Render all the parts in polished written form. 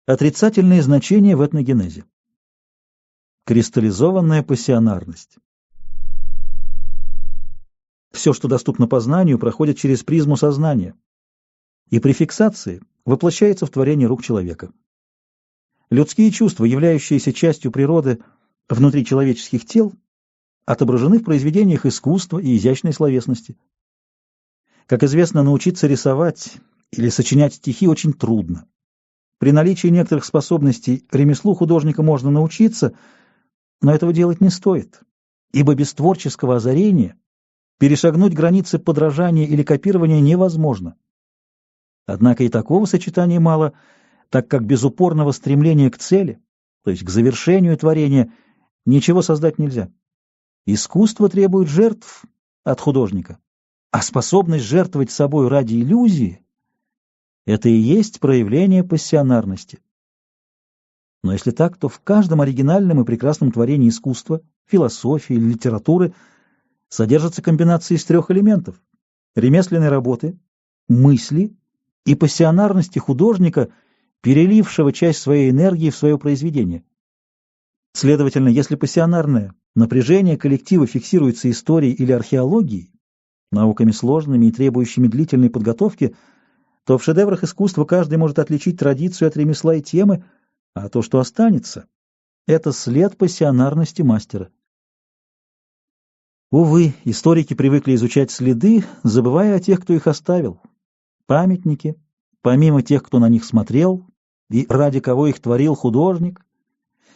Отрицательные значения в этногенезе. Кристаллизованная пассионарность. Все, что доступно познанию, проходит через призму сознания, и при фиксации воплощается в творении рук человека. Людские чувства, являющиеся частью природы внутри человеческих тел, отображены в произведениях искусства и изящной словесности. Как известно, научиться рисовать или сочинять стихи очень трудно. При наличии некоторых способностей ремеслу художника можно научиться, но этого делать не стоит, ибо без творческого озарения перешагнуть границы подражания или копирования невозможно. Однако и такого сочетания мало, так как без упорного стремления к цели, то есть к завершению творения, ничего создать нельзя. Искусство требует жертв от художника, а способность жертвовать собой ради иллюзии — это и есть проявление пассионарности. Но если так, то в каждом оригинальном и прекрасном творении искусства, философии или литературы содержатся комбинации из трех элементов: ремесленной работы, мысли и пассионарности художника, перелившего часть своей энергии в свое произведение. Следовательно, если пассионарное напряжение коллектива фиксируется историей или археологией, науками сложными и требующими длительной подготовки, то в шедеврах искусства каждый может отличить традицию от ремесла и темы, а то, что останется, это след пассионарности мастера. Увы, историки привыкли изучать следы, забывая о тех, кто их оставил. Памятники, помимо тех, кто на них смотрел и ради кого их творил художник,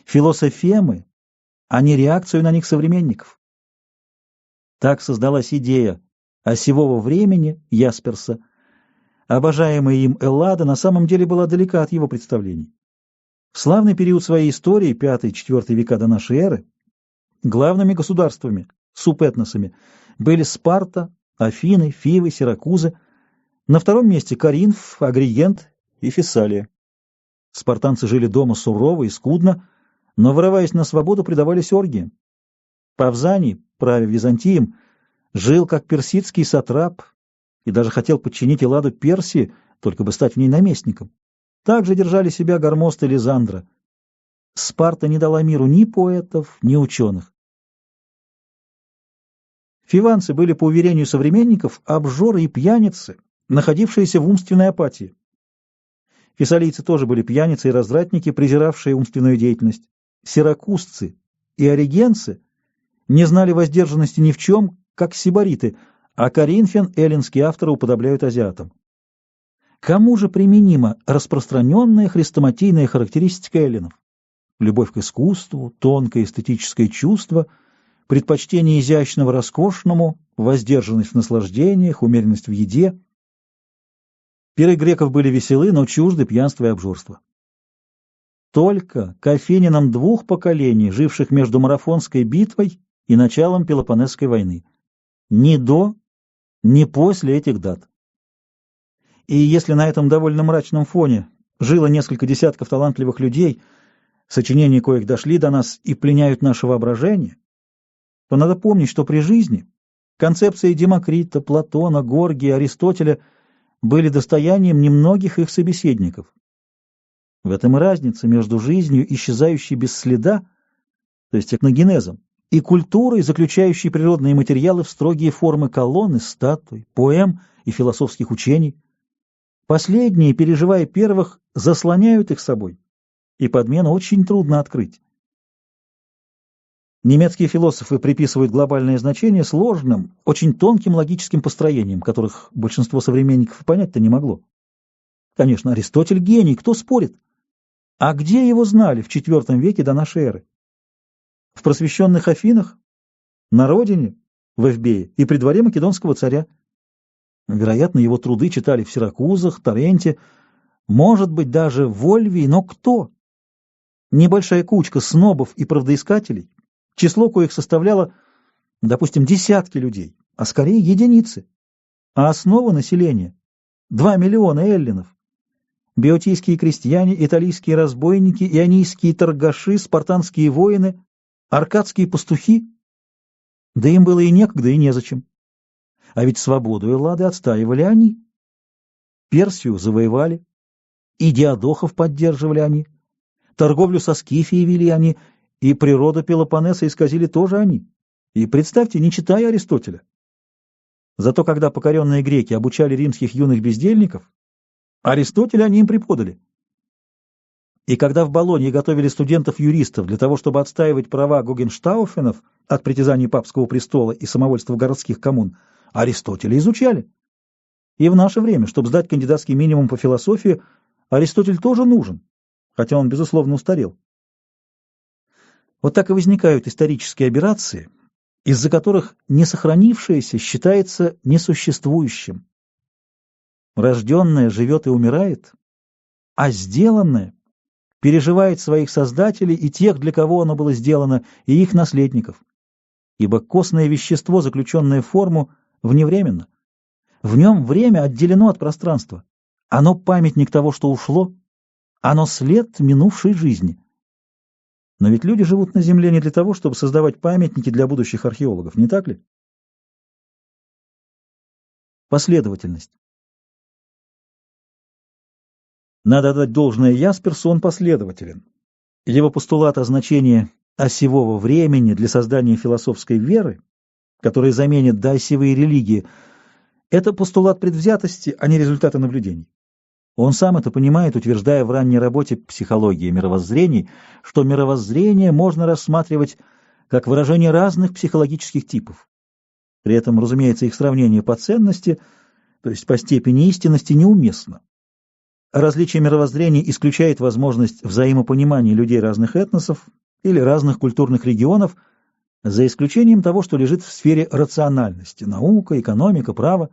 философемы, а не реакцию на них современников. Так создалась идея осевого времени Ясперса. Обожаемая им Эллада на самом деле была далека от его представлений. В славный период своей истории, V-IV века до нашей эры, главными государствами, субэтносами, были Спарта, Афины, Фивы, Сиракузы, на втором месте Коринф, Агригент и Фессалия. Спартанцы жили дома сурово и скудно, но, вырываясь на свободу, предавались оргиям. Павзаний, правя Византием, жил как персидский сатрап и даже хотел подчинить Элладу Персии, только бы стать в ней наместником. Также держали себя Гормост и Лизандра. Спарта не дала миру ни поэтов, ни ученых. Фиванцы были, по уверению современников, обжоры и пьяницы, находившиеся в умственной апатии. Фессалийцы тоже были пьяницы и развратники, презиравшие умственную деятельность. Сиракузцы и оригенцы не знали воздержанности ни в чем, как сибариты, а коринфян эллинские авторы уподобляют азиатам. Кому же применима распространенная хрестоматийная характеристика эллинов? Любовь к искусству, тонкое эстетическое чувство, предпочтение изящного роскошному, воздержанность в наслаждениях, умеренность в еде. Пиры греков были веселы, но чужды пьянства и обжорства. Только к афинянам двух поколений, живших между Марафонской битвой и началом Пелопоннесской войны. Ни до, ни после этих дат. И если на этом довольно мрачном фоне жило несколько десятков талантливых людей, сочинения коих дошли до нас и пленяют наше воображение, то надо помнить, что при жизни концепции Демокрита, Платона, Горгия, Аристотеля были достоянием немногих их собеседников. В этом и разница между жизнью, исчезающей без следа, то есть этногенезом, и культурой, заключающей природные материалы в строгие формы колонн, статуй, поэм и философских учений. Последние, переживая первых, заслоняют их собой, и подмену очень трудно открыть. Немецкие философы приписывают глобальное значение сложным, очень тонким логическим построениям, которых большинство современников и понять-то не могло. Конечно, Аристотель гений, кто спорит? А где его знали в IV веке до нашей эры? В просвещенных Афинах, на родине, в Эвбее и при дворе македонского царя. Вероятно, его труды читали в Сиракузах, Таренте, может быть, даже в Ольвии, но кто? Небольшая кучка снобов и правдоискателей, число коих составляло, допустим, десятки людей, а скорее единицы. А основа населения — 2 миллиона эллинов. Беотийские крестьяне, италийские разбойники, ионийские торгаши, спартанские воины, аркадские пастухи. Да им было и некогда, и незачем. А ведь свободу Эллады отстаивали они. Персию завоевали, и диадохов поддерживали они, торговлю со Скифией вели они, и природу Пелопоннеса исказили тоже они. И представьте, не читая Аристотеля. Зато когда покоренные греки обучали римских юных бездельников, Аристотеля они им преподали. И когда в Болонье готовили студентов-юристов для того, чтобы отстаивать права Гогенштауфенов от притязаний папского престола и самовольства городских коммун, Аристотеля изучали. И в наше время, чтобы сдать кандидатский минимум по философии, Аристотель тоже нужен, хотя он, безусловно, устарел. Вот так и возникают исторические аберрации, из-за которых несохранившееся считается несуществующим. Рожденное живет и умирает, а сделанное переживает своих создателей и тех, для кого оно было сделано, и их наследников. Ибо костное вещество, заключенное в форму, вневременно. В нем время отделено от пространства. Оно памятник того, что ушло, оно след минувшей жизни. Но ведь люди живут на Земле не для того, чтобы создавать памятники для будущих археологов, не так ли? Последовательность. Надо отдать должное Ясперсу, он последователен. Его постулат о значении осевого времени для создания философской веры, которая заменит доосевые религии, это постулат предвзятости, а не результата наблюдений. Он сам это понимает, утверждая в ранней работе «Психология мировоззрений», что мировоззрение можно рассматривать как выражение разных психологических типов. При этом, разумеется, их сравнение по ценности, то есть по степени истинности, неуместно. Различие мировоззрений исключает возможность взаимопонимания людей разных этносов или разных культурных регионов, за исключением того, что лежит в сфере рациональности – наука, экономика, право.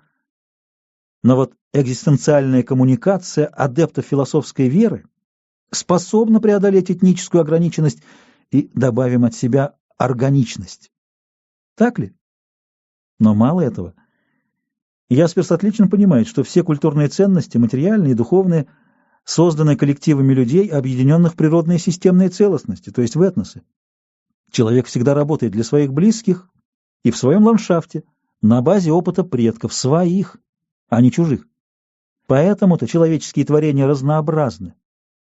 Но вот экзистенциальная коммуникация адептов философской веры способна преодолеть этническую ограниченность и, добавим от себя, органичность. Так ли? Но мало этого. Ясперс отлично понимает, что все культурные ценности, материальные и духовные, созданы коллективами людей, объединенных в природные системные целостности, то есть в этносы. Человек всегда работает для своих близких и в своем ландшафте, на базе опыта предков, своих, а не чужих. Поэтому-то человеческие творения разнообразны,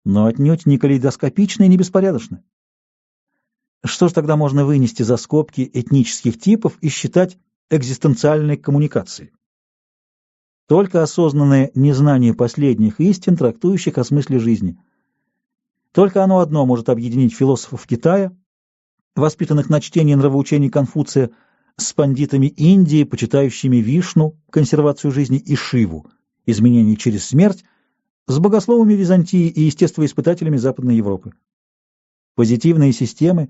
но отнюдь не калейдоскопичны и не беспорядочны. Что ж тогда можно вынести за скобки этнических типов и считать экзистенциальной коммуникацией? Только осознанное незнание последних истин, трактующих о смысле жизни. Только оно одно может объединить философов Китая, воспитанных на чтении нравоучений Конфуция, с пандитами Индии, почитающими Вишну, консервацию жизни, и Шиву, изменение через смерть, с богословами Византии и естествоиспытателями Западной Европы. Позитивные системы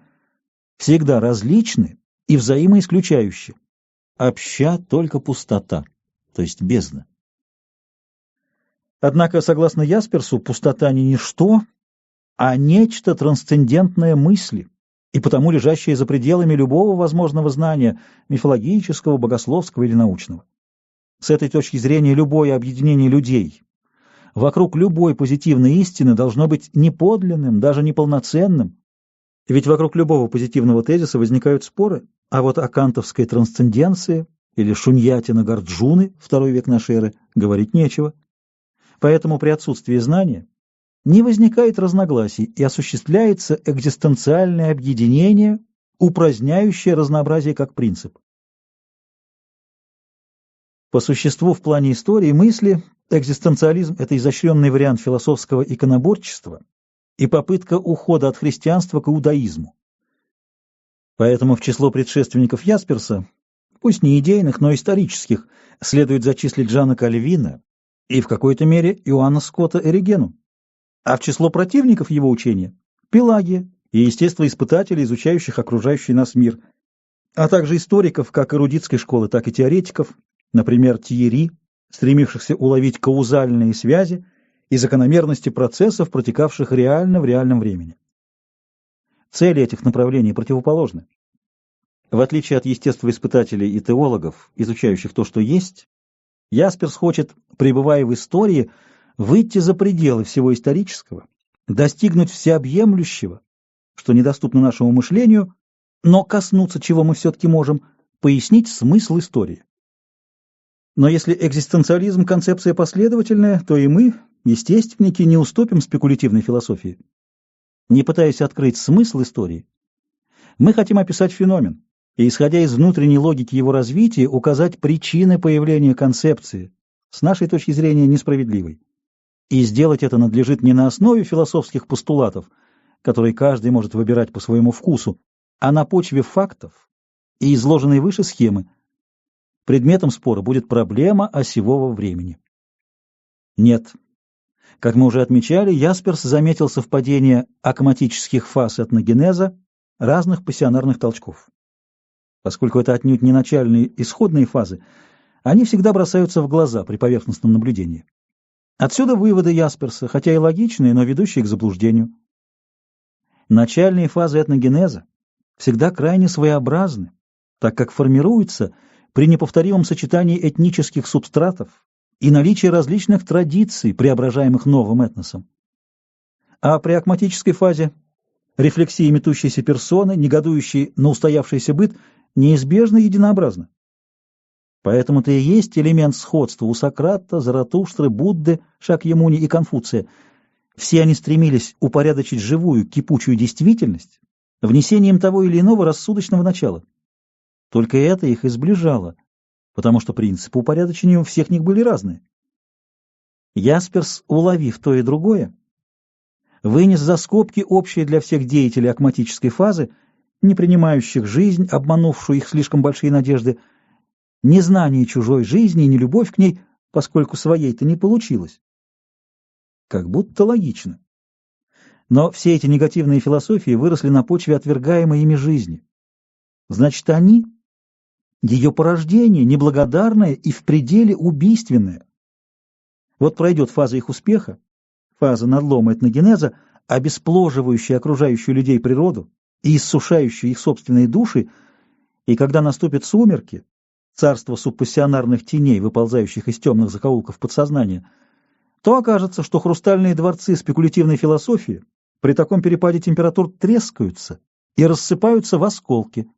всегда различны и взаимоисключающие. Обща только пустота, то есть бездна. Однако, согласно Ясперсу, пустота не ничто, а нечто трансцендентное мысли, и потому лежащее за пределами любого возможного знания, мифологического, богословского или научного. С этой точки зрения любое объединение людей вокруг любой позитивной истины должно быть неподлинным, даже неполноценным, ведь вокруг любого позитивного тезиса возникают споры, а вот о кантовской трансценденции или шуньяте Нагарджуны, II век нашей эры, говорить нечего. Поэтому при отсутствии знания не возникает разногласий и осуществляется экзистенциальное объединение, упраздняющее разнообразие как принцип. По существу в плане истории мысли экзистенциализм – это изощренный вариант философского иконоборчества и попытка ухода от христианства к иудаизму. Поэтому в число предшественников Ясперса, пусть не идейных, но исторических, следует зачислить Жана Кальвина и в какой-то мере Иоанна Скотта Эригену, а в число противников его учения – Пелагия и естествоиспытателей, изучающих окружающий нас мир, а также историков как эрудитской школы, так и теоретиков, например, Тьерри, стремившихся уловить каузальные связи и закономерности процессов, протекавших реально в реальном времени. Цели этих направлений противоположны. В отличие от естествоиспытателей и теологов, изучающих то, что есть, Ясперс хочет, пребывая в истории, выйти за пределы всего исторического, достигнуть всеобъемлющего, что недоступно нашему мышлению, но коснуться чего мы все-таки можем, пояснить смысл истории. Но если экзистенциализм — концепция последовательная, то и мы, естественники, не уступим спекулятивной философии. Не пытаясь открыть смысл истории, мы хотим описать феномен и, исходя из внутренней логики его развития, указать причины появления концепции, с нашей точки зрения несправедливой. И сделать это надлежит не на основе философских постулатов, которые каждый может выбирать по своему вкусу, а на почве фактов и изложенной выше схемы. Предметом спора будет проблема осевого времени. Нет. Как мы уже отмечали, Ясперс заметил совпадение акматических фаз этногенеза разных пассионарных толчков. Поскольку это отнюдь не начальные исходные фазы, они всегда бросаются в глаза при поверхностном наблюдении. Отсюда выводы Ясперса, хотя и логичные, но ведущие к заблуждению. Начальные фазы этногенеза всегда крайне своеобразны, так как формируются при неповторимом сочетании этнических субстратов и наличии различных традиций, преображаемых новым этносом. А при акматической фазе рефлексии метущейся персоны, негодующей на устоявшийся быт, неизбежно единообразны. Поэтому-то и есть элемент сходства у Сократа, Заратустры, Будды, Шакьямуни и Конфуция. Все они стремились упорядочить живую, кипучую действительность внесением того или иного рассудочного начала. Только это их и сближало, потому что принципы упорядочения у всех них были разные. Ясперс, уловив то и другое, вынес за скобки общее для всех деятелей акматической фазы, не принимающих жизнь, обманувшую их слишком большие надежды, незнание чужой жизни и нелюбовь к ней, поскольку своей-то не получилось. Как будто логично. Но все эти негативные философии выросли на почве отвергаемой ими жизни. Значит, они, ее порождение, неблагодарное и в пределе убийственное. Вот пройдет фаза их успеха, фаза надлома этногенеза, обеспложивающая окружающую людей природу и иссушающая их собственные души, и когда наступят сумерки, царство субпассионарных теней, выползающих из темных закоулков подсознания, то окажется, что хрустальные дворцы спекулятивной философии при таком перепаде температур трескаются и рассыпаются в осколки.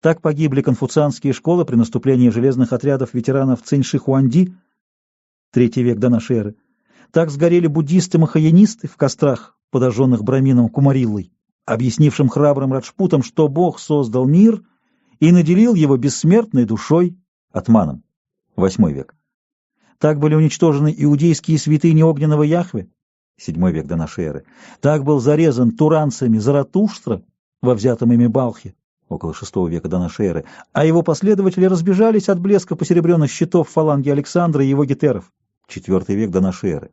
Так погибли конфуцианские школы при наступлении железных отрядов ветеранов Цинь-Ши-Хуанди, III век до нашей эры. Так сгорели буддисты-махаянисты в кострах, подожженных брамином Кумариллой, объяснившим храбрым Раджпутам, что Бог создал мир и наделил его бессмертной душой, атманом, VIII век. Так были уничтожены иудейские святыни огненного Яхве, VII век до нашей эры. Так был зарезан туранцами Заратуштра во взятом ими Балхе, около VI века до нашей эры, а его последователи разбежались от блеска посеребренных щитов фаланги Александра и его гетеров, IV век до нашей эры.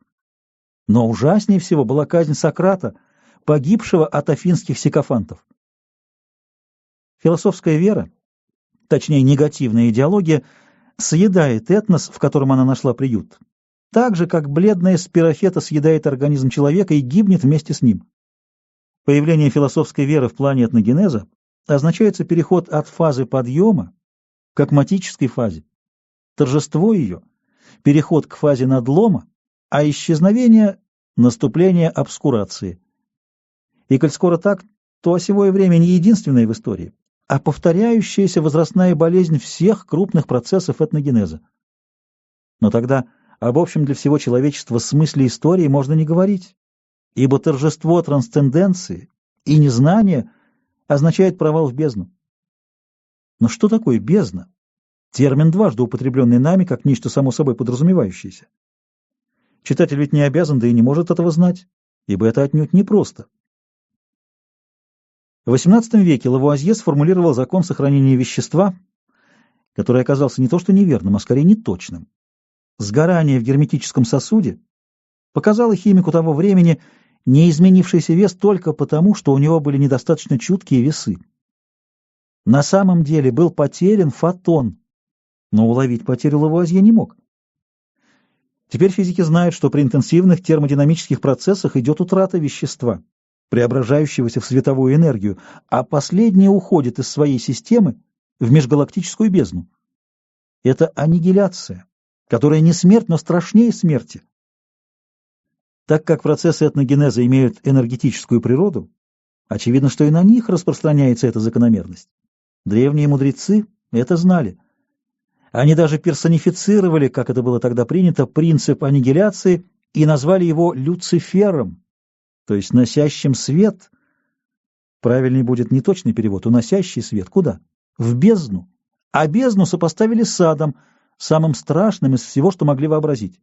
Но ужаснее всего была казнь Сократа, погибшего от афинских сикофантов. Философская вера, точнее негативная идеология, съедает этнос, в котором она нашла приют, так же, как бледная спирофета съедает организм человека и гибнет вместе с ним. Появление философской веры в плане этногенеза означается переход от фазы подъема к акматической фазе, торжество ее, переход к фазе надлома, а исчезновение — наступление обскурации. И коль скоро так, то осевое время не единственное в истории, а повторяющаяся возрастная болезнь всех крупных процессов этногенеза. Но тогда об общем для всего человечества смысле истории можно не говорить, ибо торжество трансценденции и незнания означает провал в бездну. Но что такое бездна? Термин, дважды употребленный нами, как нечто само собой подразумевающееся. Читатель ведь не обязан, да и не может этого знать, ибо это отнюдь непросто. В XVIII веке Лавуазье сформулировал закон сохранения вещества, который оказался не то что неверным, а скорее неточным. Сгорание в герметическом сосуде показало химику того времени неизменившийся вес только потому, что у него были недостаточно чуткие весы. На самом деле был потерян фотон, но уловить потерю Лавуазье не мог. Теперь физики знают, что при интенсивных термодинамических процессах идет утрата вещества, преображающегося в световую энергию, а последнее уходит из своей системы в межгалактическую бездну. Это аннигиляция, которая не смерть, но страшнее смерти. Так как процессы этногенеза имеют энергетическую природу, очевидно, что и на них распространяется эта закономерность. Древние мудрецы это знали. Они даже персонифицировали, как это было тогда принято, принцип аннигиляции и назвали его Люцифером, то есть носящим свет. Правильнее будет не точный перевод, уносящий свет. Куда? В бездну. А бездну сопоставили с адом, самым страшным из всего, что могли вообразить.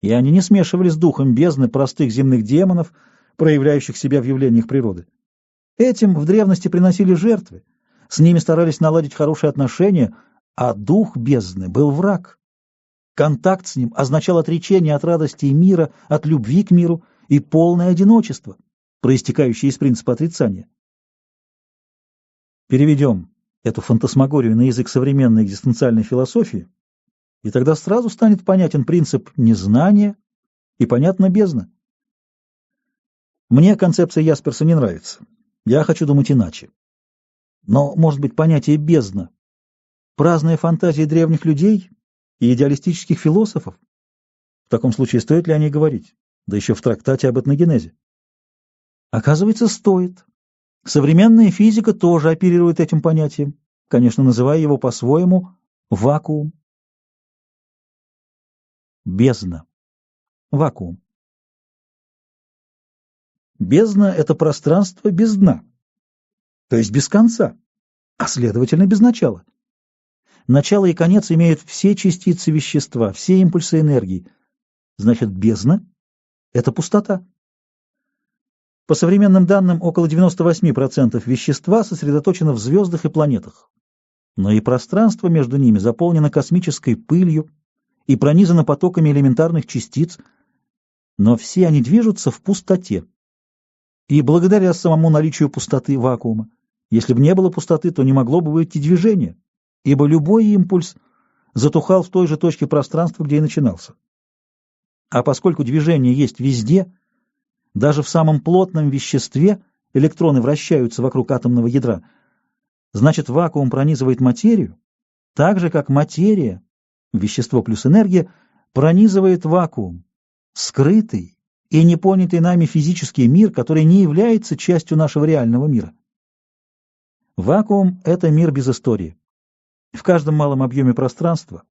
И они не смешивали с духом бездны простых земных демонов, проявляющих себя в явлениях природы. Этим в древности приносили жертвы, с ними старались наладить хорошие отношения, а дух бездны был враг. Контакт с ним означал отречение от радости и мира, от любви к миру и полное одиночество, проистекающее из принципа отрицания. Переведем эту фантасмагорию на язык современной экзистенциальной философии, и тогда сразу станет понятен принцип незнания и понятна бездна. Мне концепция Ясперса не нравится. Я хочу думать иначе. Но, может быть, понятие бездна — праздная фантазия древних людей и идеалистических философов? В таком случае стоит ли о ней говорить? Да еще в трактате об этногенезе. Оказывается, стоит. Современная физика тоже оперирует этим понятием, конечно, называя его по-своему вакуум. Бездна. Вакуум. Бездна — это пространство без дна, то есть без конца, а следовательно без начала. Начало и конец имеют все частицы вещества, все импульсы энергии. Значит, бездна — это пустота. По современным данным, около 98% вещества сосредоточено в звездах и планетах. Но и пространство между ними заполнено космической пылью и пронизано потоками элементарных частиц, но все они движутся в пустоте. И благодаря самому наличию пустоты вакуума, если бы не было пустоты, то не могло бы быть и движения, ибо любой импульс затухал в той же точке пространства, где и начинался. А поскольку движение есть везде, даже в самом плотном веществе электроны вращаются вокруг атомного ядра, значит, вакуум пронизывает материю, так же, как материя, вещество плюс энергия, пронизывает вакуум, скрытый и непонятый нами физический мир, который не является частью нашего реального мира. Вакуум — это мир без истории. В каждом малом объеме пространства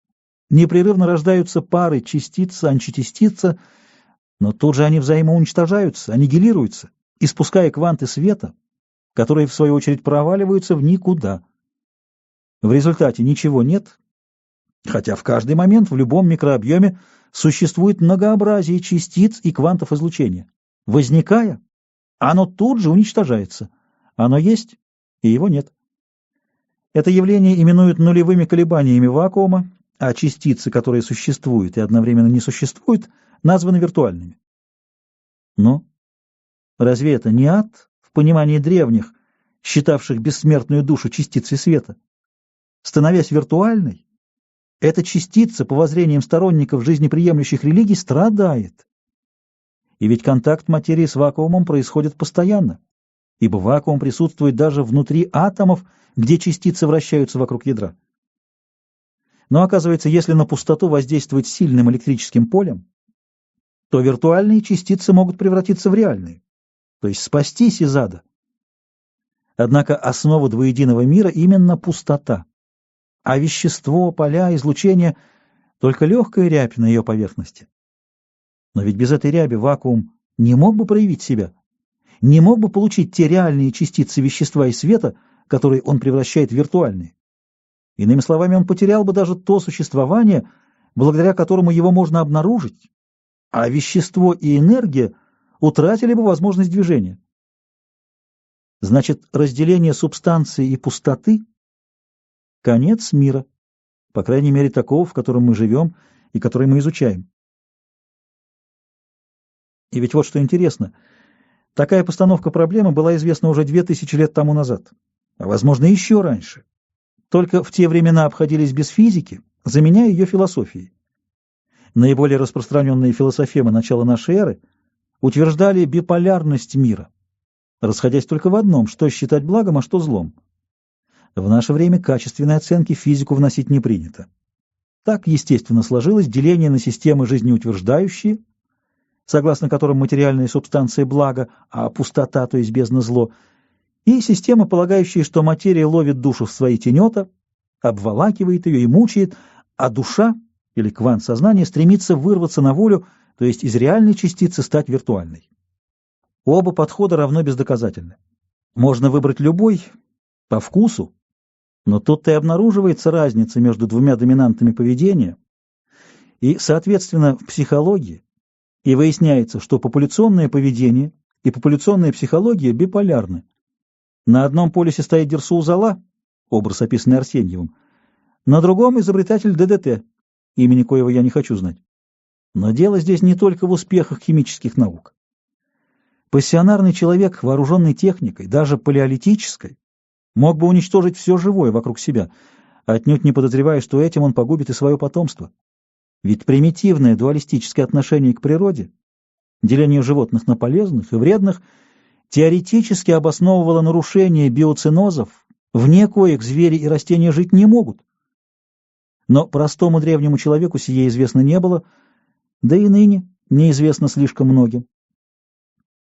непрерывно рождаются пары частица, античастица, но тут же они взаимоуничтожаются, аннигилируются, испуская кванты света, которые, в свою очередь, проваливаются в никуда. В результате ничего нет, хотя в каждый момент в любом микрообъеме существует многообразие частиц и квантов излучения. Возникая, оно тут же уничтожается. Оно есть, и его нет. Это явление именуют нулевыми колебаниями вакуума, а частицы, которые существуют и одновременно не существуют, названы виртуальными. Но разве это не ад в понимании древних, считавших бессмертную душу частицей света? Становясь виртуальной, эта частица, по воззрениям сторонников жизнеприемлющих религий, страдает. И ведь контакт материи с вакуумом происходит постоянно, ибо вакуум присутствует даже внутри атомов, где частицы вращаются вокруг ядра. Но оказывается, если на пустоту воздействовать сильным электрическим полем, то виртуальные частицы могут превратиться в реальные, то есть спастись из ада. Однако основа двуединого мира именно пустота, а вещество, поля, излучение — только легкая рябь на ее поверхности. Но ведь без этой ряби вакуум не мог бы проявить себя, не мог бы получить те реальные частицы вещества и света, которые он превращает в виртуальные. Иными словами, он потерял бы даже то существование, благодаря которому его можно обнаружить, а вещество и энергия утратили бы возможность движения. Значит, разделение субстанции и пустоты — конец мира, по крайней мере такого, в котором мы живем и который мы изучаем. И ведь вот что интересно, такая постановка проблемы была известна уже 2000 лет тому назад, а возможно еще раньше. Только в те времена обходились без физики, заменяя ее философией. Наиболее распространенные философемы начала нашей эры утверждали биполярность мира, расходясь только в одном, что считать благом, а что злом. В наше время качественной оценки в физику вносить не принято. Так, естественно, сложилось деление на системы жизнеутверждающие, согласно которым материальная субстанция благо, а пустота, то есть бездна, зло, и системы, полагающие, что материя ловит душу в свои тенета, обволакивает ее и мучает, а душа или квант сознания стремится вырваться на волю, то есть из реальной частицы стать виртуальной. Оба подхода равно бездоказательны. Можно выбрать любой по вкусу, но тут-то и обнаруживается разница между двумя доминантами поведения, и, соответственно, в психологии, и выясняется, что популяционное поведение и популяционная психология биполярны. На одном полюсе стоит Дерсу-Узала, образ, описанный Арсеньевым, на другом изобретатель ДДТ, имени коего я не хочу знать. Но дело здесь не только в успехах химических наук. Пассионарный человек, вооруженный техникой, даже палеолитической, мог бы уничтожить все живое вокруг себя, отнюдь не подозревая, что этим он погубит и свое потомство. Ведь примитивное дуалистическое отношение к природе, деление животных на полезных и вредных, теоретически обосновывало нарушение биоценозов, вне коих звери и растения жить не могут. Но простому древнему человеку сие известно не было, да и ныне неизвестно слишком многим.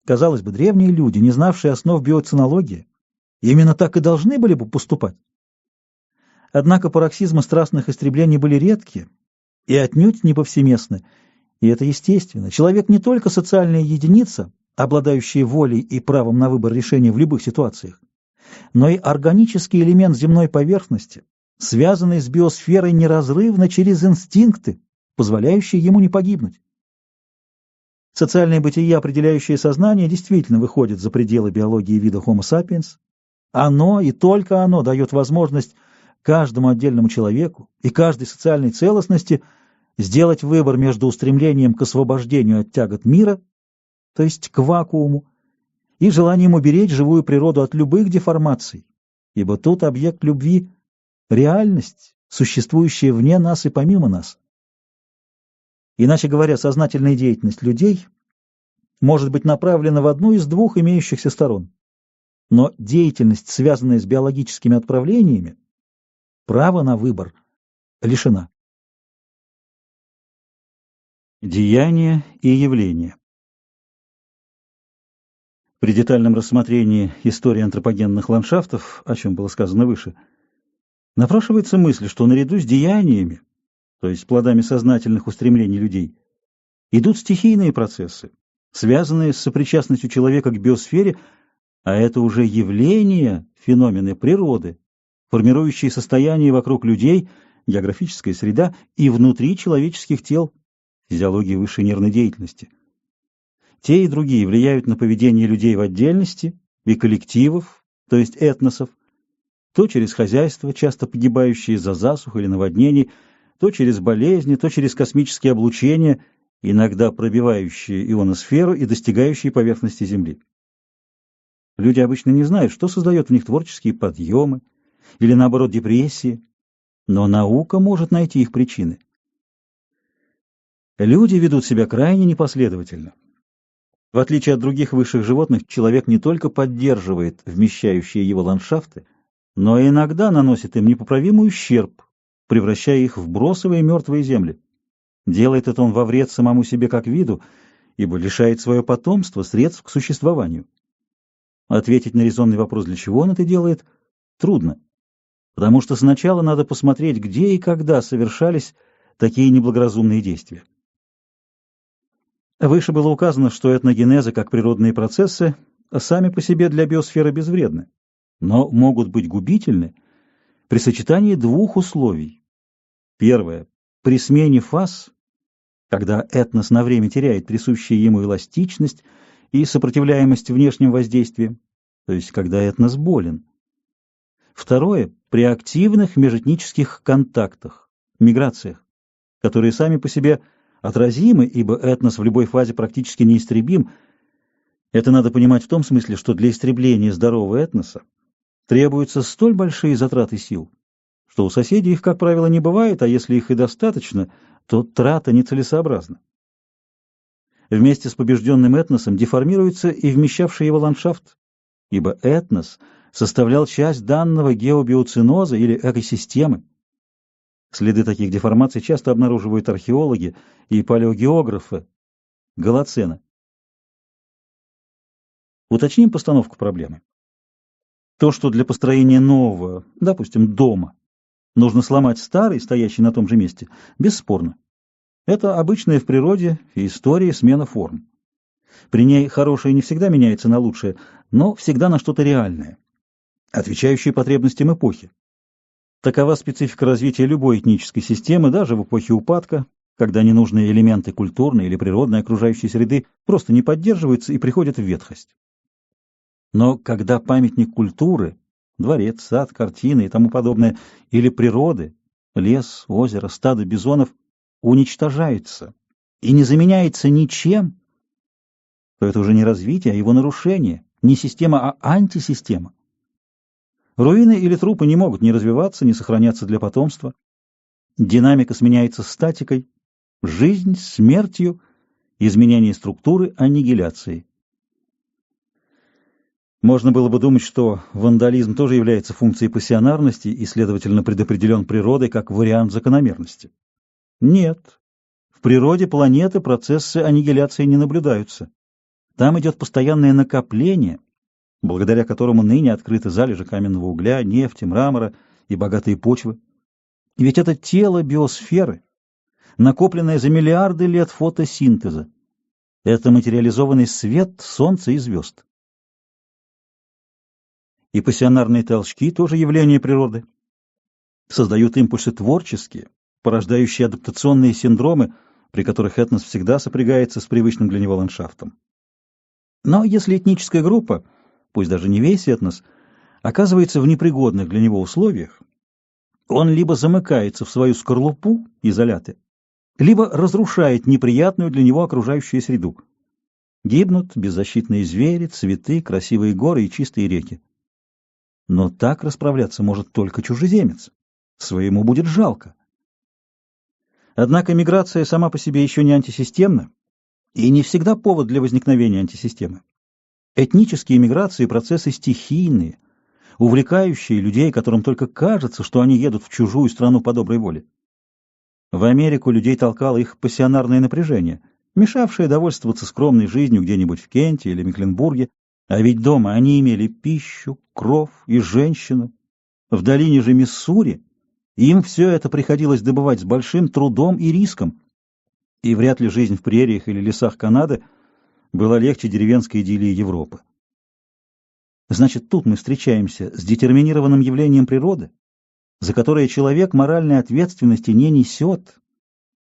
Казалось бы, древние люди, не знавшие основ биоценологии, именно так и должны были бы поступать. Однако пароксизмы страстных истреблений были редки и отнюдь не повсеместны, и это естественно. Человек не только социальная единица, обладающая волей и правом на выбор решения в любых ситуациях, но и органический элемент земной поверхности, связанный с биосферой неразрывно через инстинкты, позволяющие ему не погибнуть. Социальное бытие, определяющее сознание, действительно выходит за пределы биологии вида Homo sapiens. Оно и только оно дает возможность каждому отдельному человеку и каждой социальной целостности сделать выбор между устремлением к освобождению от тягот мира, то есть к вакууму, и желанием уберечь живую природу от любых деформаций, ибо тут объект любви — реальность, существующая вне нас и помимо нас. Иначе говоря, сознательная деятельность людей может быть направлена в одну из двух имеющихся сторон. Но деятельность, связанная с биологическими отправлениями, права на выбор лишена. Деяния и явления. При детальном рассмотрении истории антропогенных ландшафтов, о чем было сказано выше, напрашивается мысль, что наряду с деяниями, то есть плодами сознательных устремлений людей, идут стихийные процессы, связанные с сопричастностью человека к биосфере, а это уже явления, феномены природы, формирующие состояние вокруг людей, географическая среда и внутри человеческих тел, физиология высшей нервной деятельности. Те и другие влияют на поведение людей в отдельности и коллективов, то есть этносов, то через хозяйство, часто погибающие из-за засух или наводнений, то через болезни, то через космические облучения, иногда пробивающие ионосферу и достигающие поверхности Земли. Люди обычно не знают, что создает в них творческие подъемы или, наоборот, депрессии, но наука может найти их причины. Люди ведут себя крайне непоследовательно. В отличие от других высших животных, человек не только поддерживает вмещающие его ландшафты, но иногда наносит им непоправимый ущерб, превращая их в бросовые мертвые земли. Делает это он во вред самому себе как виду, ибо лишает свое потомство средств к существованию. Ответить на резонный вопрос, для чего он это делает, трудно, потому что сначала надо посмотреть, где и когда совершались такие неблагоразумные действия. Выше было указано, что этногенезы, как природные процессы, сами по себе для биосферы безвредны, но могут быть губительны при сочетании двух условий. Первое. При смене фаз, когда этнос на время теряет присущую ему эластичность и сопротивляемость внешним воздействиям, то есть когда этнос болен. Второе. При активных межэтнических контактах, миграциях, которые сами по себе отразимы, ибо этнос в любой фазе практически неистребим. Это надо понимать в том смысле, что для истребления здорового этноса требуются столь большие затраты сил, что у соседей их, как правило, не бывает, а если их и достаточно, то трата нецелесообразна. Вместе с побежденным этносом деформируется и вмещавший его ландшафт, ибо этнос составлял часть данного геобиоценоза или экосистемы. Следы таких деформаций часто обнаруживают археологи и палеогеографы Голоцена. Уточним постановку проблемы. То, что для построения нового, допустим, дома, нужно сломать старый, стоящий на том же месте, бесспорно. Это обычная в природе и истории смена форм. При ней хорошее не всегда меняется на лучшее, но всегда на что-то реальное, отвечающее потребностям эпохи. Такова специфика развития любой этнической системы, даже в эпохе упадка, когда ненужные элементы культурной или природной окружающей среды просто не поддерживаются и приходят в ветхость. Но когда памятник культуры, дворец, сад, картины и тому подобное, или природы, лес, озеро, стадо бизонов, уничтожается и не заменяется ничем, то это уже не развитие, а его нарушение, не система, а антисистема. Руины или трупы не могут ни развиваться, ни сохраняться для потомства. Динамика сменяется статикой, жизнь смертью, изменение структуры аннигиляцией. Можно было бы думать, что вандализм тоже является функцией пассионарности и, следовательно, предопределен природой как вариант закономерности. Нет. В природе планеты процессы аннигиляции не наблюдаются. Там идет постоянное накопление, благодаря которому ныне открыты залежи каменного угля, нефти, мрамора и богатые почвы. Ведь это тело биосферы, накопленное за миллиарды лет фотосинтеза. Это материализованный свет солнца и звезд. И пассионарные толчки тоже явление природы. Создают импульсы творческие, порождающие адаптационные синдромы, при которых этнос всегда сопрягается с привычным для него ландшафтом. Но если этническая группа, пусть даже не весь этнос, оказывается в непригодных для него условиях, он либо замыкается в свою скорлупу, изоляты, либо разрушает неприятную для него окружающую среду. Гибнут беззащитные звери, цветы, красивые горы и чистые реки. Но так расправляться может только чужеземец. Своему будет жалко. Однако миграция сама по себе еще не антисистемна и не всегда повод для возникновения антисистемы. Этнические миграции – процессы стихийные, увлекающие людей, которым только кажется, что они едут в чужую страну по доброй воле. В Америку людей толкало их пассионарное напряжение, мешавшее довольствоваться скромной жизнью где-нибудь в Кенте или Мекленбурге, а ведь дома они имели пищу, кров и женщину. В долине же Миссури им все это приходилось добывать с большим трудом и риском, и вряд ли жизнь в прериях или лесах Канады была легче деревенской идиллии Европы. Значит, тут мы встречаемся с детерминированным явлением природы, за которое человек моральной ответственности не несет,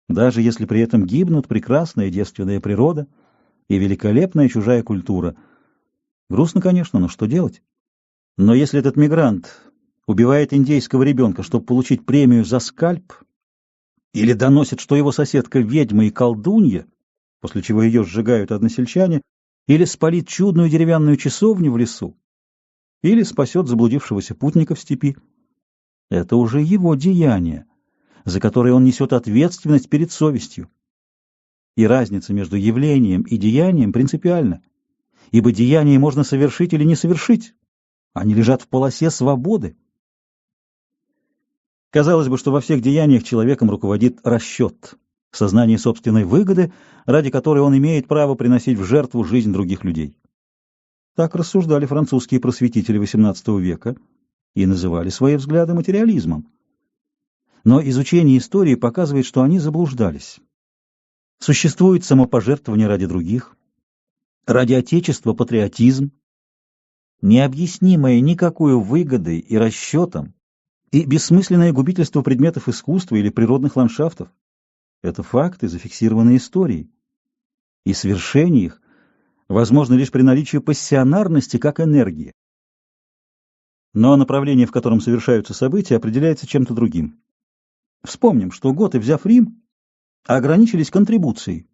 даже если при этом гибнут прекрасная девственная природа и великолепная чужая культура. Грустно, конечно, но что делать? Но если этот мигрант убивает индейского ребенка, чтобы получить премию за скальп, или доносит, что его соседка ведьма и колдунья, после чего ее сжигают односельчане, или спалит чудную деревянную часовню в лесу, или спасет заблудившегося путника в степи, это уже его деяние, за которое он несет ответственность перед совестью. И разница между явлением и деянием принципиальна, ибо деяние можно совершить или не совершить, они лежат в полосе свободы. Казалось бы, что во всех деяниях человеком руководит расчет, сознание собственной выгоды, ради которой он имеет право приносить в жертву жизнь других людей. Так рассуждали французские просветители XVIII века и называли свои взгляды материализмом. Но изучение истории показывает, что они заблуждались. Существует самопожертвование ради других, ради Отечества патриотизм, необъяснимое никакой выгодой и расчетом, и бессмысленное губительство предметов искусства или природных ландшафтов. Это факты, зафиксированные историей. И свершение их возможно лишь при наличии пассионарности как энергии. Но направление, в котором совершаются события, определяется чем-то другим. Вспомним, что готы, взяв Рим, ограничились контрибуцией,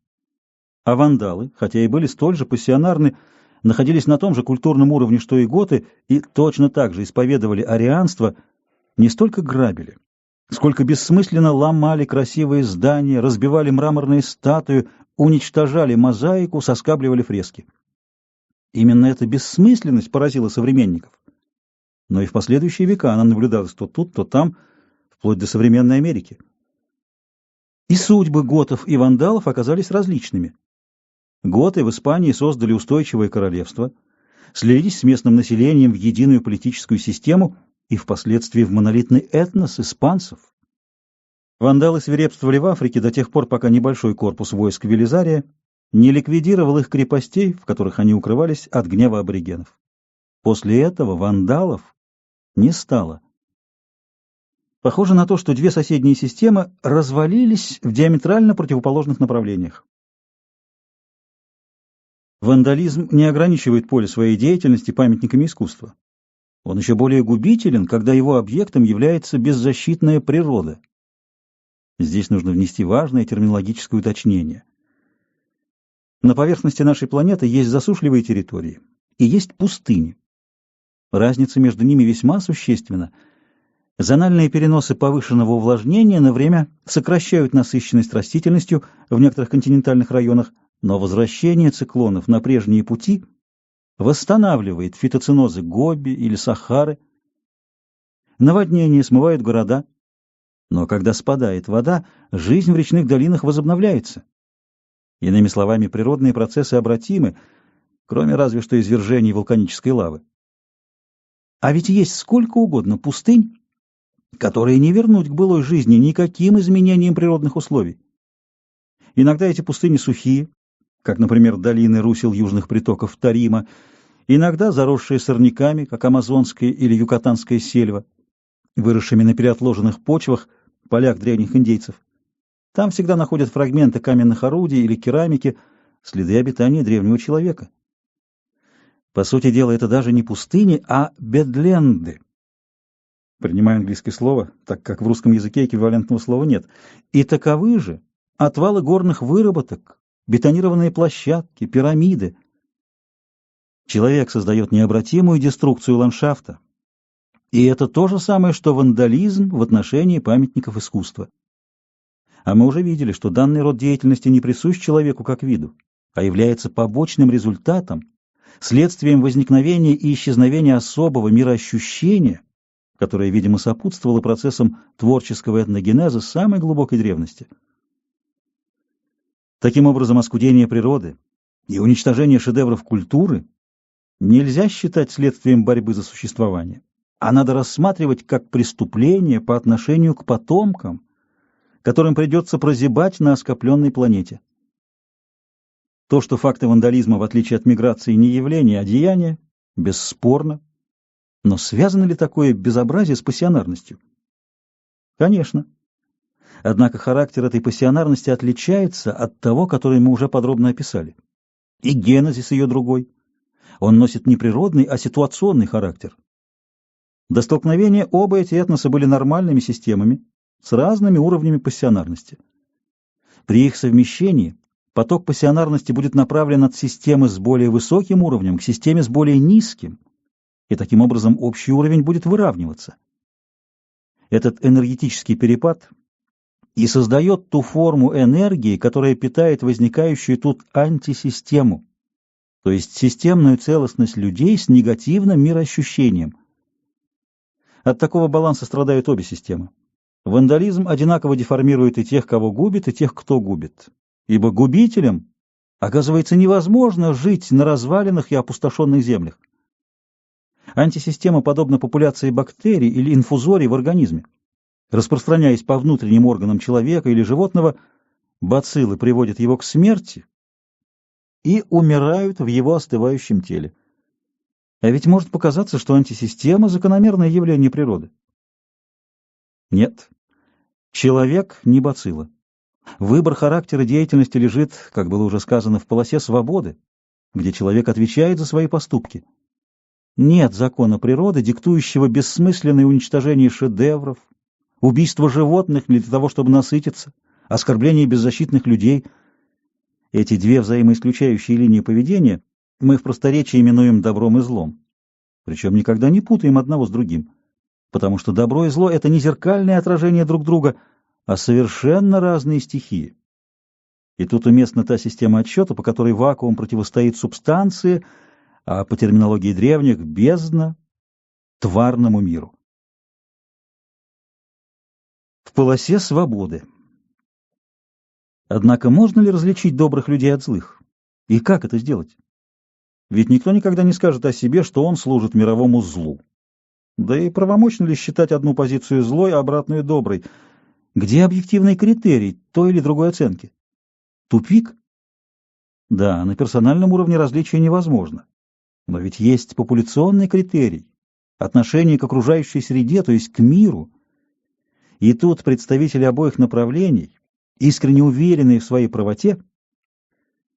а вандалы, хотя и были столь же пассионарны, находились на том же культурном уровне, что и готы, и точно так же исповедовали арианство, не столько грабили, сколько бессмысленно ломали красивые здания, разбивали мраморные статуи, уничтожали мозаику, соскабливали фрески. Именно эта бессмысленность поразила современников. Но и в последующие века она наблюдалась то тут, то там, вплоть до современной Америки. И судьбы готов и вандалов оказались различными. Готы в Испании создали устойчивое королевство, слились с местным населением в единую политическую систему и впоследствии в монолитный этнос испанцев. Вандалы свирепствовали в Африке до тех пор, пока небольшой корпус войск Велизария не ликвидировал их крепостей, в которых они укрывались от гнева аборигенов. После этого вандалов не стало. Похоже на то, что две соседние системы развалились в диаметрально противоположных направлениях. Вандализм не ограничивает поле своей деятельности памятниками искусства. Он еще более губителен, когда его объектом является беззащитная природа. Здесь нужно внести важное терминологическое уточнение. На поверхности нашей планеты есть засушливые территории и есть пустыни. Разница между ними весьма существенна. Зональные переносы повышенного увлажнения на время сокращают насыщенность растительностью в некоторых континентальных районах, но возвращение циклонов на прежние пути восстанавливает фитоценозы Гоби или Сахары. Наводнения смывают города, но когда спадает вода, жизнь в речных долинах возобновляется. Иными словами, природные процессы обратимы, кроме разве что извержений вулканической лавы. А ведь есть сколько угодно пустынь, которые не вернуть к былой жизни никаким изменением природных условий. Иногда эти пустыни сухие, как, например, долины русел южных притоков Тарима, иногда заросшие сорняками, как амазонская или юкатанская сельва, выросшими на переотложенных почвах, полях древних индейцев. Там всегда находят фрагменты каменных орудий или керамики, следы обитания древнего человека. По сути дела, это даже не пустыни, а бедленды. Принимаю английское слово, так как в русском языке эквивалентного слова нет. И таковы же отвалы горных выработок, бетонированные площадки, пирамиды. Человек создает необратимую деструкцию ландшафта. И это то же самое, что вандализм в отношении памятников искусства. А мы уже видели, что данный род деятельности не присущ человеку как виду, а является побочным результатом, следствием возникновения и исчезновения особого мироощущения, которое, видимо, сопутствовало процессам творческого этногенеза самой глубокой древности. Таким образом, оскудение природы и уничтожение шедевров культуры нельзя считать следствием борьбы за существование, а надо рассматривать как преступление по отношению к потомкам, которым придется прозябать на оскопленной планете. То, что факты вандализма, в отличие от миграции, не явление, а деяние, бесспорно. Но связано ли такое безобразие с пассионарностью? Конечно. Однако характер этой пассионарности отличается от того, который мы уже подробно описали. И генезис ее другой. Он носит не природный, а ситуационный характер. До столкновения оба эти этноса были нормальными системами с разными уровнями пассионарности. При их совмещении поток пассионарности будет направлен от системы с более высоким уровнем к системе с более низким, и таким образом общий уровень будет выравниваться. Этот энергетический перепад и создает ту форму энергии, которая питает возникающую тут антисистему, то есть системную целостность людей с негативным мироощущением. От такого баланса страдают обе системы. Вандализм одинаково деформирует и тех, кого губит, и тех, кто губит. Ибо губителям, оказывается, невозможно жить на развалинах и опустошенных землях. Антисистема подобна популяции бактерий или инфузорий в организме. Распространяясь по внутренним органам человека или животного, бациллы приводят его к смерти и умирают в его остывающем теле. А ведь может показаться, что антисистема – закономерное явление природы. Нет. Человек не бацилла. Выбор характера деятельности лежит, как было уже сказано, в полосе свободы, где человек отвечает за свои поступки. Нет закона природы, диктующего бессмысленное уничтожение шедевров, убийство животных для того, чтобы насытиться, оскорбление беззащитных людей. Эти две взаимоисключающие линии поведения мы в просторечии именуем добром и злом. Причем никогда не путаем одного с другим, потому что добро и зло — это не зеркальное отражение друг друга, а совершенно разные стихии. И тут уместна та система отсчета, по которой вакуум противостоит субстанции, а по терминологии древних — бездна тварному миру. В полосе свободы. Однако можно ли различить добрых людей от злых? И как это сделать? Ведь никто никогда не скажет о себе, что он служит мировому злу. Да и правомочно ли считать одну позицию злой, а обратную доброй? Где объективный критерий той или другой оценки? Тупик? Да, на персональном уровне различия невозможно. Но ведь есть популяционный критерий, отношение к окружающей среде, то есть к миру. И тут представители обоих направлений, искренне уверенные в своей правоте,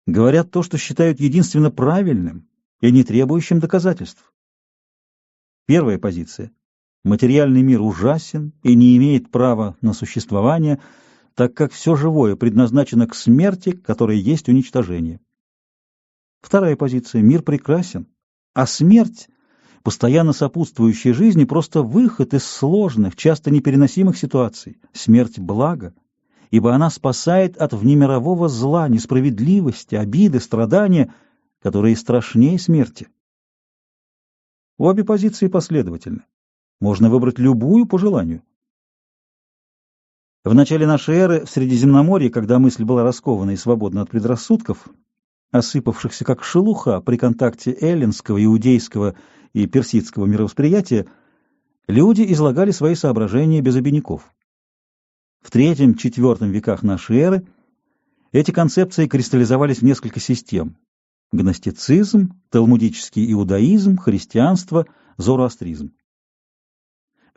говорят то, что считают единственно правильным и не требующим доказательств. Первая позиция. Материальный мир ужасен и не имеет права на существование, так как все живое предназначено к смерти, которая есть уничтожение. Вторая позиция. Мир прекрасен, а смерть, постоянно сопутствующая жизни, просто выход из сложных, часто непереносимых ситуаций. Смерть — благо, ибо она спасает от внемирового зла, несправедливости, обиды, страдания, которые страшнее смерти. Обе позиции последовательны. Можно выбрать любую по желанию. В начале нашей эры в Средиземноморье, когда мысль была раскована и свободна от предрассудков, осыпавшихся как шелуха при контакте эллинского, иудейского и персидского мировосприятия, люди излагали свои соображения без обиняков. В III-IV веках нашей эры эти концепции кристаллизовались в несколько систем: гностицизм, талмудический иудаизм, христианство, зороастризм.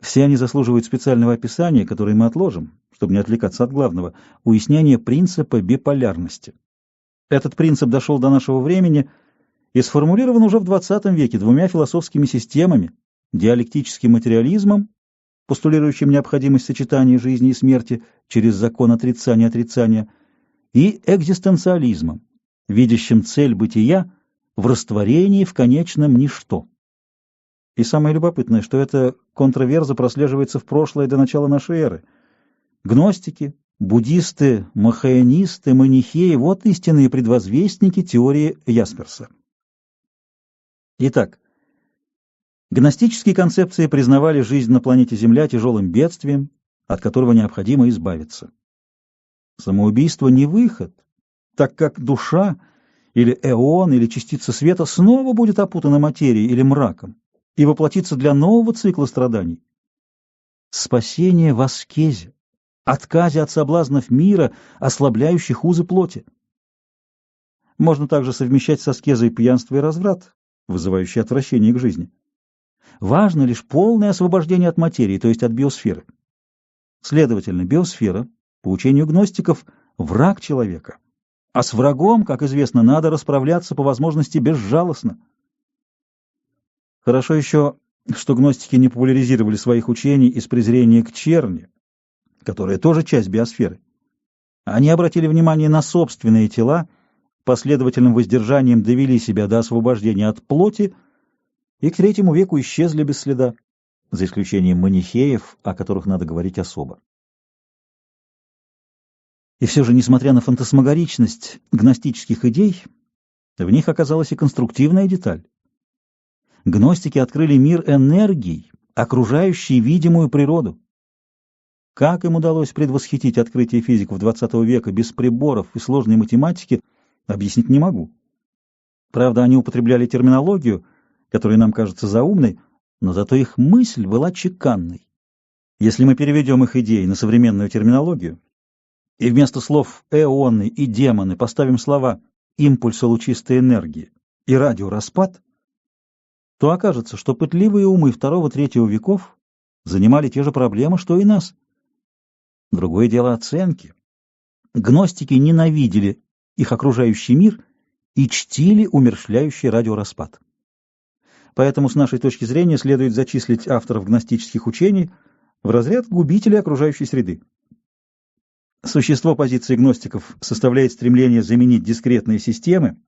Все они заслуживают специального описания, которое мы отложим, чтобы не отвлекаться от главного — уяснения принципа биполярности. Этот принцип дошел до нашего времени и сформулирован уже в XX веке двумя философскими системами: диалектическим материализмом, постулирующим необходимость сочетания жизни и смерти через закон отрицания, и экзистенциализмом, видящим цель бытия в растворении в конечном ничто. И самое любопытное, что эта контраверза прослеживается в прошлое до начала нашей эры. Гностики, буддисты, махаонисты, манихеи — вот истинные предвозвестники теории Ясперса. Итак, гностические концепции признавали жизнь на планете Земля тяжелым бедствием, от которого необходимо избавиться. Самоубийство не выход, так как душа или эон, или частица света снова будет опутана материей или мраком и воплотится для нового цикла страданий. Спасение в аскезе, отказе от соблазнов мира, ослабляющих узы плоти. Можно также совмещать с аскезой пьянство и разврат, вызывающий отвращение к жизни. Важно лишь полное освобождение от материи, то есть от биосферы. Следовательно, биосфера, по учению гностиков, враг человека. А с врагом, как известно, надо расправляться по возможности безжалостно. Хорошо еще, что гностики не популяризировали своих учений из презрения к черни, которая тоже часть биосферы. Они обратили внимание на собственные тела, последовательным воздержанием довели себя до освобождения от плоти и к III веку исчезли без следа, за исключением манихеев, о которых надо говорить особо. И все же, несмотря на фантасмагоричность гностических идей, в них оказалась и конструктивная деталь. Гностики открыли мир энергий, окружающий видимую природу. Как им удалось предвосхитить открытие физиков XX века без приборов и сложной математики, объяснить не могу. Правда, они употребляли терминологию, которая нам кажется заумной, но зато их мысль была чеканной. Если мы переведем их идеи на современную терминологию и вместо слов «эоны» и «демоны» поставим слова «импульсы лучистой энергии» и «радиораспад», то окажется, что пытливые умы II-III веков занимали те же проблемы, что и нас. Другое дело оценки. Гностики ненавидели их окружающий мир и чтили умерщвляющий радиораспад. Поэтому, с нашей точки зрения, следует зачислить авторов гностических учений в разряд губителей окружающей среды. Существо позиции гностиков составляет стремление заменить дискретные системы,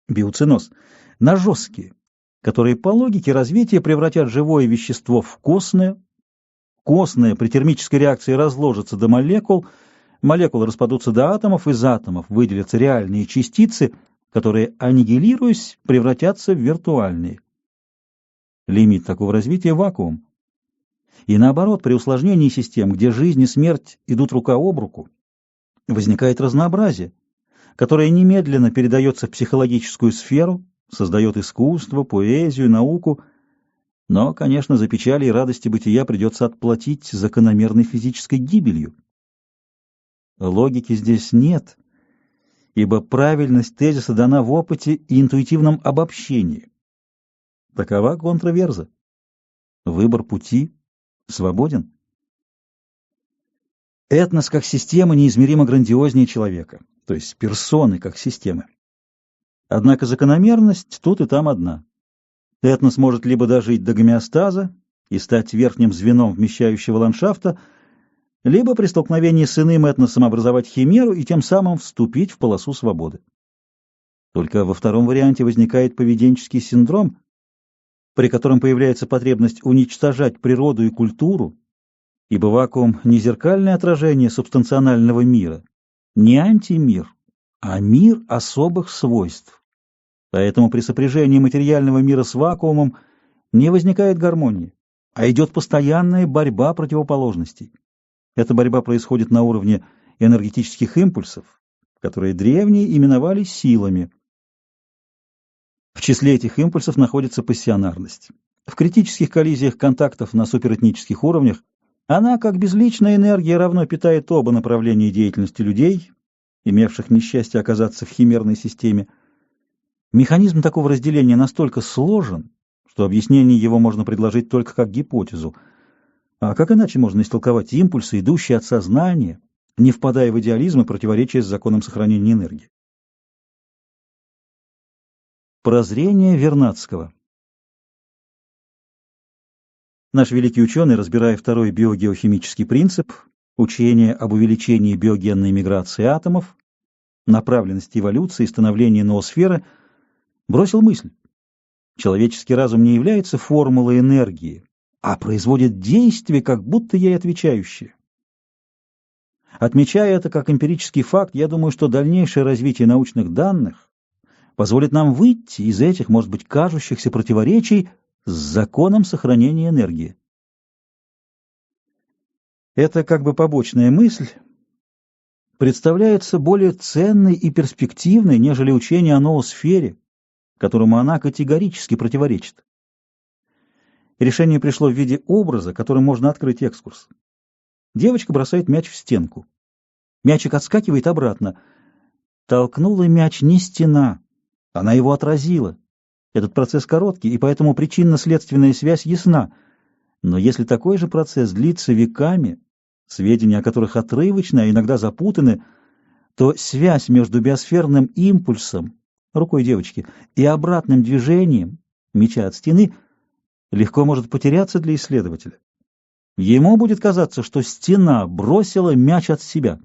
биоценоз, на жесткие, которые по логике развития превратят живое вещество в костное, костное при термической реакции разложится до молекул, молекулы распадутся до атомов, из атомов выделятся реальные частицы, которые, аннигилируясь, превратятся в виртуальные. Лимит такого развития — вакуум. И наоборот, при усложнении систем, где жизнь и смерть идут рука об руку, возникает разнообразие, которое немедленно передается в психологическую сферу, создает искусство, поэзию, науку. Но, конечно, за печали и радости бытия придется отплатить закономерной физической гибелью. Логики здесь нет, ибо правильность тезиса дана в опыте и интуитивном обобщении. Такова контраверза. Выбор пути свободен. Этнос как система неизмеримо грандиознее человека, то есть персоны как системы. Однако закономерность тут и там одна. Этнос может либо дожить до гомеостаза и стать верхним звеном вмещающего ландшафта, либо при столкновении с иным этносом образовать химеру и тем самым вступить в полосу свободы. Только во втором варианте возникает поведенческий синдром, при котором появляется потребность уничтожать природу и культуру, ибо вакуум не зеркальное отражение субстанционального мира, не антимир, а мир особых свойств. Поэтому при сопряжении материального мира с вакуумом не возникает гармонии, а идет постоянная борьба противоположностей. Эта борьба происходит на уровне энергетических импульсов, которые древние именовали силами. В числе этих импульсов находится пассионарность. В критических коллизиях контактов на суперэтнических уровнях она, как безличная энергия, равно питает оба направления деятельности людей, имевших несчастье оказаться в химерной системе. Механизм такого разделения настолько сложен, что объяснение его можно предложить только как гипотезу. А как иначе можно истолковать импульсы, идущие от сознания, не впадая в идеализм и противоречие с законом сохранения энергии? Прозрение Вернадского. Наш великий ученый, разбирая второй биогеохимический принцип, учение об увеличении биогенной миграции атомов, направленности эволюции и становления ноосферы, бросил мысль: человеческий разум не является формулой энергии, а производит действие, как будто ей отвечающее. Отмечая это как эмпирический факт, я думаю, что дальнейшее развитие научных данных позволит нам выйти из этих, может быть, кажущихся противоречий с законом сохранения энергии. Это как бы побочная мысль представляется более ценной и перспективной, нежели учение о ноосфере, которому она категорически противоречит. Решение пришло в виде образа, которым можно открыть экскурс. Девочка бросает мяч в стенку. Мячик отскакивает обратно. Толкнула мяч не стена, она его отразила. Этот процесс короткий, и поэтому причинно-следственная связь ясна. Но если такой же процесс длится веками, сведения о которых отрывочны, а иногда запутаны, то связь между биосферным импульсом, рукой девочки, и обратным движением мяча от стены легко может потеряться для исследователя. Ему будет казаться, что стена бросила мяч от себя,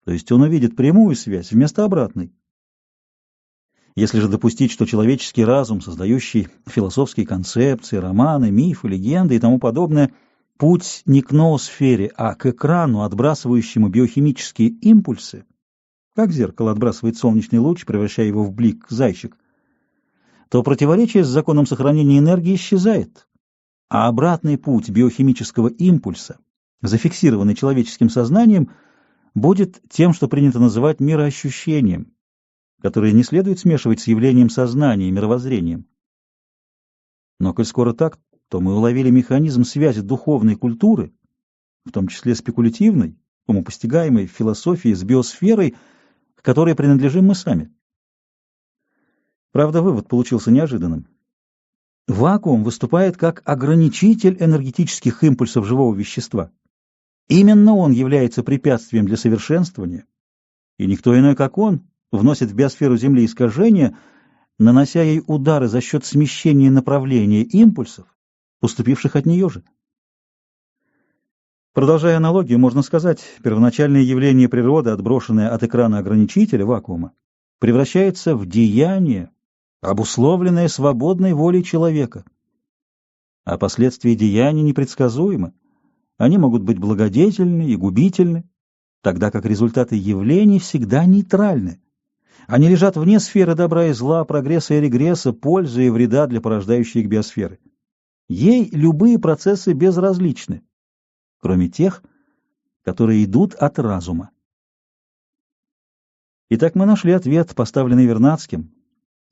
то есть он увидит прямую связь вместо обратной. Если же допустить, что человеческий разум, создающий философские концепции, романы, мифы, легенды и тому подобное, путь не к ноосфере, а к экрану, отбрасывающему биохимические импульсы, как зеркало отбрасывает солнечный луч, превращая его в блик, зайчик, то противоречие с законом сохранения энергии исчезает, а обратный путь биохимического импульса, зафиксированный человеческим сознанием, будет тем, что принято называть мироощущением, которое не следует смешивать с явлением сознания и мировоззрением. Но коль скоро так, то мы уловили механизм связи духовной культуры, в том числе спекулятивной, умопостигаемой философии с биосферой, к которой принадлежим мы сами. Правда, вывод получился неожиданным. Вакуум выступает как ограничитель энергетических импульсов живого вещества. Именно он является препятствием для совершенствования, и никто иной, как он, вносит в биосферу Земли искажения, нанося ей удары за счет смещения направления импульсов, поступивших от нее же. Продолжая аналогию, можно сказать, первоначальное явление природы, отброшенное от экрана ограничителя, вакуума, превращается в деяние, обусловленное свободной волей человека. А последствия деяний непредсказуемы. Они могут быть благодетельны и губительны, тогда как результаты явлений всегда нейтральны. Они лежат вне сферы добра и зла, прогресса и регресса, пользы и вреда для порождающей их биосферы. Ей любые процессы безразличны, кроме тех, которые идут от разума. Итак, мы нашли ответ, поставленный Вернадским,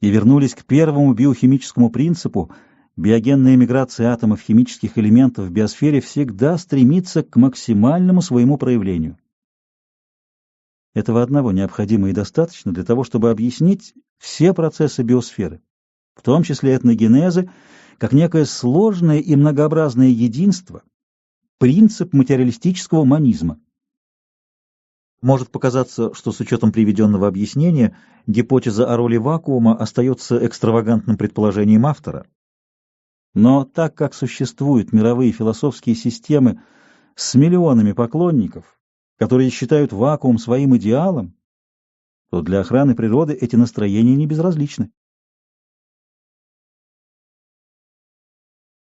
и вернулись к первому биохимическому принципу, Биогенная миграция атомов химических элементов в биосфере всегда стремится к максимальному своему проявлению. Этого одного необходимо и достаточно для того, чтобы объяснить все процессы биосферы, в том числе этногенезы, как некое сложное и многообразное единство, принцип материалистического монизма. Может показаться, что с учетом приведенного объяснения гипотеза о роли вакуума остается экстравагантным предположением автора. Но так как существуют мировые философские системы с миллионами поклонников, которые считают вакуум своим идеалом, то для охраны природы эти настроения не безразличны.